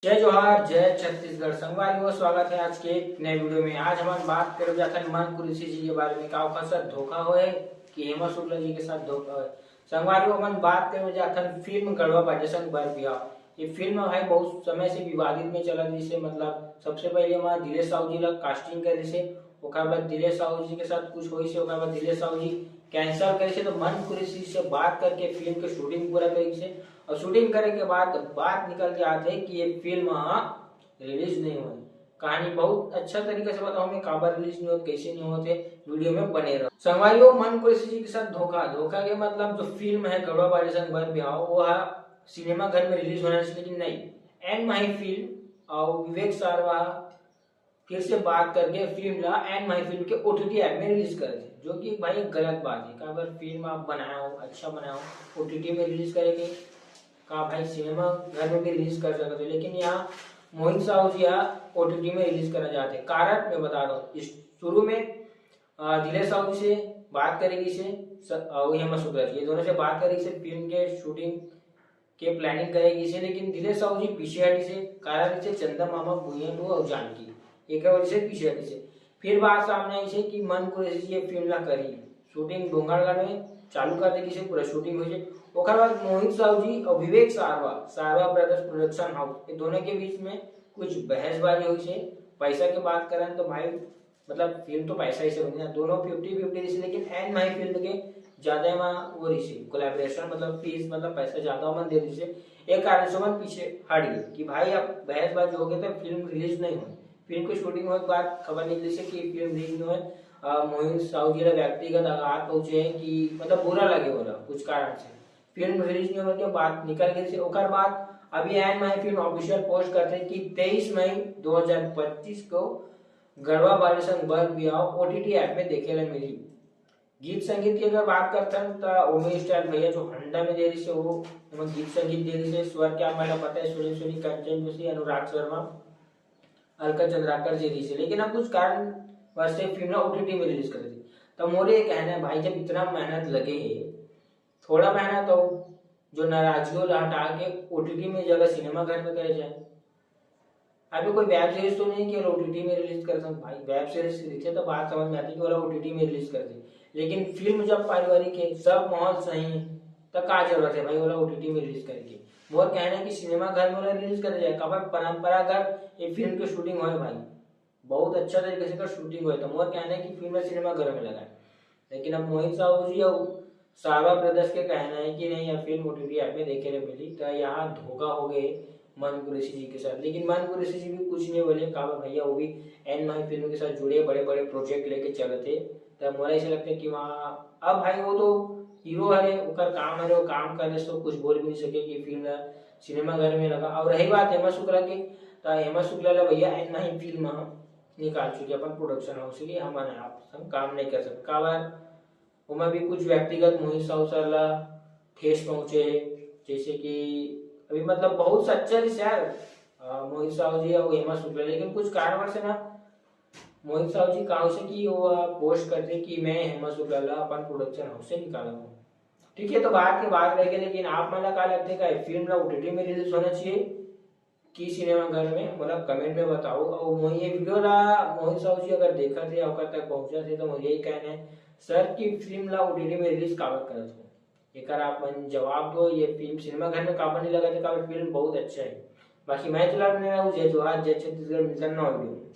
जय जोहार जय छत्तीसगढ़ संगवारी स्वागत है आज के एक नए वीडियो में। आज हम बात करें जाखन मन कुरुसी जी के बारे में का ओकर साथ धोखा होए कि हेमा शुक्ला जी के साथ धोखा होए। संगवारी हम बात करें जाखन फिल्म गढ़वा बाजेसन बर बिहाव। ये फिल्म है बहुत समय से विवादित में चला जिसे मतलब सबसे पहले हमारा दिलेश साहू जी ला कास्टिंग करे से ओकर बाद दिलेश साहू जी के साथ कुछ होई से ओकर बाद दिलेश साहू जी कैंसिल करे से तो मन कुरुसी से बात करके फिल्म के शूटिंग पूरा करे से और शूटिंग करे के बाद बात निकल के आते कि ये फिल्म रिलीज नहीं हुई। कहानी बहुत अच्छा तरीके से बताऊं मैं काबर रिलीज नहीं होते कैसे नहीं होते वीडियो में बने रहो। संगवारियों मन कुरैशी जी के साथ धोखा धोखा के मतलब जो फिल्म है गढ़वा बाजेसन बर बिहाव वो है सिनेमा घर में रिलीज होना चाहिए लेकिन नहीं एंड माई फिल्म और विवेक सारवा फिर से बात करके फिल्म ला एंड माई फिल्म के ओटीटी ऐप में रिलीज कर थे जो कि भाई एक गलत बात है। काबर फिल्म आप बनाया हो अच्छा बनाया हो ओटीटी में रिलीज करेंगे का भाई सिनेमा घर में भी रिलीज कर सकते हो लेकिन यहाँ मोहित साहू जी यहाँ ओटीटी में रिलीज करना चाहते हैं। कारण मैं बता रहा हूँ शुरू में दिलेश साहू जी से बात करेगी से हेमा शुक्ला जी ये दोनों से बात करेगी से फिल्म के शूटिंग के प्लानिंग करेगी से लेकिन दिलेश साहू जी पीछे हटी से कारण से चंदा मामा भूया और जानकी एक वजह से पीछे हटी से फिर बात सामने आई से कि मन को ये फिल्म ला करी शूटिंग डोंगरगढ़ में चालू कर देगी से पूरा शूटिंग हो जाए। ओकर बाद मोहित साहू जी और विवेक सारवा सारवा ब्रदर्स प्रोडक्शन हाउस ये दोनों के बीच में कुछ बहसबाजी हुई से पैसा की बात करें तो भाई मतलब फिल्म तो पैसा ही से बनी ना दोनों 50-50 रही लेकिन एंड माई फिल्म के ज्यादा में वो रही कोलैबोरेशन मतलब फीस मतलब पैसा ज्यादा मन दे रही से एक कारण से मन पीछे हट गई कि भाई अब बहसबाजी हो गई तो फिल्म रिलीज नहीं हुई। फिल्म की शूटिंग होने के बाद खबर निकली से कि फिल्म रिलीज नहीं हुई। मोहित साहू जी व्यक्तिगत आघात पहुंचे कि मतलब बुरा लगे बोला कुछ कारण से फिल्म रिलीज नहीं होने के बाद निकल गई से ओकर बाद अभी and my film official post करते हैं कि 23 मई 2025 को गढ़वा बाजेसन बर बिहाव ओटीटी ऐप में देखे ला मिली। गीत संगीत की अगर बात करते हैं तो ओमी स्टाइल भैया जो हंडा में दे रही से वो गीत संगीत दे रही से स्वर क्या मेरा पता है सुनी सुनी कंचन जोशी अनुराग शर्मा अलका चंद्राकर जी रही से लेकिन अब कुछ कारण वर्ष से फिल्म ओटीटी में रिलीज कर दी। तो मोरे ये कहना है भाई जब इतना मेहनत लगे है थोड़ा मेहनत हो जो नाराजगियों हटा के ओटीटी में जगह सिनेमा घर में करे जाए। अभी कोई वेब सीरीज तो नहीं कि ओटीटी में रिलीज कर सकते भाई वेब सीरीज लिखे तो बात समझ में आती है कि वाला ओटीटी में रिलीज कर दे लेकिन फिल्म जब पारिवारिक है सब माहौल सही है तो क्या जरूरत है भाई वाला ओटीटी में रिलीज करके। वो कहना है कि सिनेमा घर में वाला रिलीज कर जाए कबर परंपरागत ये फिल्म की शूटिंग हो भाई बहुत अच्छा तरीके से शूटिंग हुई तो मोर कहना है कि फिल्म सिनेमा घर में लगा लेकिन अब मोहित साहू जी और सारवा ब्रदर्स के कहना है कि नहीं यह फिल्म ओटीटी ऐप में देखे मिली तो यहाँ धोखा हो गए मन कुरैशी जी के साथ। लेकिन मन कुरैशी जी भी कुछ नहीं बोले काबा भैया वो भी एन माई फिल्म के साथ जुड़े बड़े बड़े प्रोजेक्ट लेके चले थे तो मोरा ऐसा लगता है कि वहाँ अब भाई वो तो हीरो है उनका काम है वो काम करने से तो कुछ बोल भी नहीं सके कि फिल्म सिनेमा घर में लगा। और रही बात हेमा शुक्ला की तो हेमा शुक्ला भैया एन माई फिल्म निकाल चुके अपन प्रोडक्शन हाउस के लिए हमारे आप काम नहीं कर सकते काबर उनमें भी कुछ व्यक्तिगत मोहित साहू सर ला ठेस पहुंचे जैसे कि अभी मतलब बहुत सच्चा यार मोहित साहू जी और हेमा शुक्ला लेकिन कुछ कारणवश से ना मोहित साहू जी कहा से कि वो पोस्ट करते कि मैं हेमा शुक्ला ला अपन प्रोडक्शन हाउस से निकाला हूँ ठीक है। तो बात के बाद रह गए लेकिन आप मला क्या लगता है कि फिल्म ना ओटीटी में रिलीज होना चाहिए कि सिनेमा घर में मतलब कमेंट में बताओ। और मुझे ये वीडियो ला मोहित साहू जी अगर देखा थे और तक पहुंचा थे तो मुझे यही कहना है सर की फिल्म ला ओटीटी में रिलीज काबर करत हो एक आप जवाब दो। ये फिल्म सिनेमा घर में काबर नहीं लगा था काबर फिल्म बहुत अच्छा है। बाकी मैं चला बने रहा हूँ जय जोहार जय छत्तीसगढ़ मिलता ना वीडियो।